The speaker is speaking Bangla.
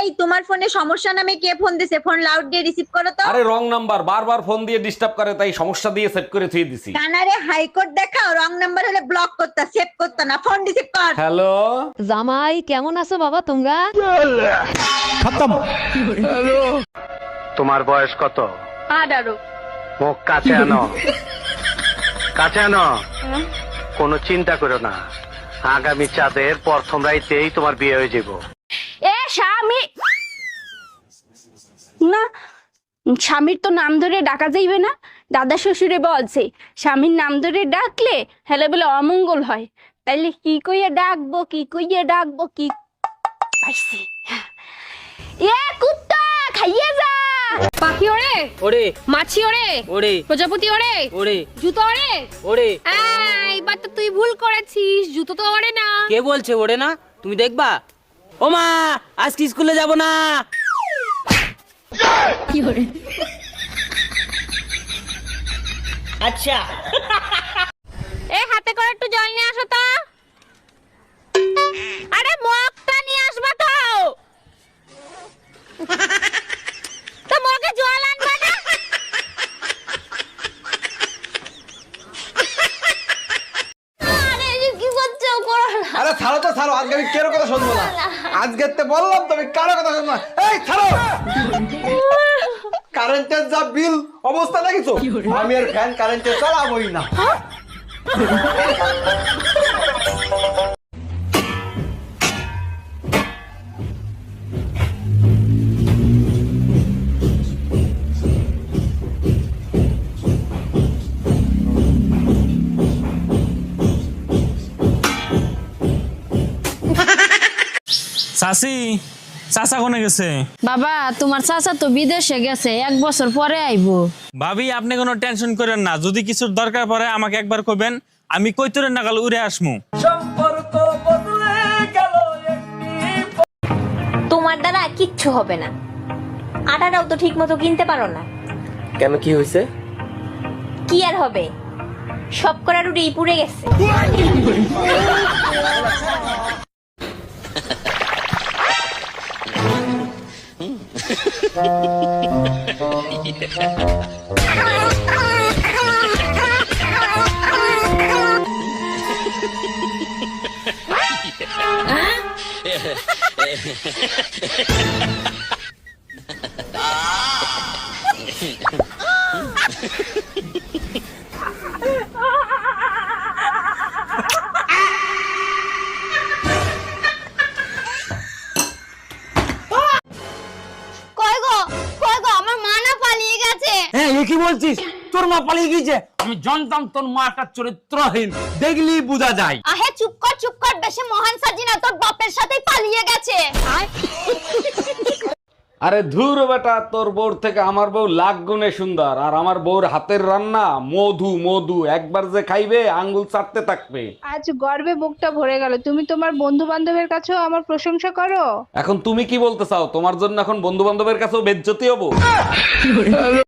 এই তোমার ফোনে সমস্যা নামে কে ফোন দিছে? ফোন লাউড দিয়ে রিসিভ করো তো। আরে রং নাম্বার, বারবার ফোন দিয়ে ডিস্টার্ব করে, তাই সমস্যা দিয়ে সেট করে থুয়ে দিছি। কানারে হাইকোর্ট দেখাও, রং নাম্বার হলে ব্লক করতা, সেভ করতা না, ফোন রিসিভ কর। হ্যালো, জামাই কেমন আছো বাবা তোমরা? তোমার বয়স কত? 18। মুখ কাছে আনো, কাছে আনো। কোনো চিন্তা করো না, আগামী চাঁদের প্রথম রাইতেই তোমার বিয়ে হয়ে যাব। এ স্বামী না, স্বামীর তো নাম ধরে ডাকা যাইবে না। দাদা শ্বশুরে বলছে স্বামীর নাম ধরে ডাকলে হেলে বলে অমঙ্গল হয়। তাইলে কি কইয়া ডাকবো, কি কইয়া ডাকবো, কি পাইছি। এ কুত্তা খাইয়ে যা। পাখি ওরে ওরে মাছি ওরে ওরে প্রজাপতি ওরে ওরে জুতো ওরে ওরে। এইবার তো তুই ভুল করেছিস, জুতো তো ওরে না। কে বলছে ওরে না? তুমি দেখবা। ও মা, আজকে স্কুলে যাব না। কি ওরে? আচ্ছা, এ হাতে করে একটু জল নিয়ে আসো তো। আরে মগটা নিয়ে আসবা তো। তো মগে জল আনবা না। আরে কি করছো? করো না। আরে ছাড়ো তো ছাড়ো, আজকে আমি কারো কথা শুনবো না। আজকে তো বললাম তুমি কারো কথা শুনবো না। এই ছাড়ো, কারেন্টের যা বিল অবস্থা দেখিছো, আমি আর ফ্যান কারেন্টে চালাবোই না। চাচি, চাচা কোনে গেছে? বাবা তোমার চাচা তো বিদেশে গেছে, 1 বছর পরে আইবো। ভাবি আপনি কোনো টেনশন করেন না, যদি কিছুর দরকার পড়ে আমাকে একবার কইবেন, আমি কইতরের নাগাল উড়ে আসমু। তোমার দ্বারা কিচ্ছু হবে না। আটাটাও তো ঠিক মতো কিনতে পারো না। কেন, কি হয়েছে? কি আর হবে, সব করা রুটি পুড়ে গেছে। কই গো, কই গো, আমার মা না পালিয়ে গেছে। হ্যাঁ, এ কি বলছিস? তোর মা পালিয়ে গিয়েছে? আমি জানতাম তোর মা একটা চরিত্রহীন, দেখলি বোঝা যায়। আহে চুপ কর, চুপ কর, বেশি মহান সাজি না, তোর বাপের সাথেই পালিয়ে গেছে। আরে ধুর বেটা, তোর বউর থেকে আমার বউ লাখ গুণে সুন্দর, আর আমার বউর হাতের রান্না মধু মধু, একবার যে খাইবে আঙ্গুল চাটতে থাকবে। আজ গর্বে বুকটা ভরে গেল। তুমি তোমার বন্ধু বান্ধবের কাছেও আমার প্রশংসা করো। এখন তুমি কি বলতে চাও? তোমার জন্য এখন বন্ধু বান্ধবের কাছেও বেজ্জতি হবো?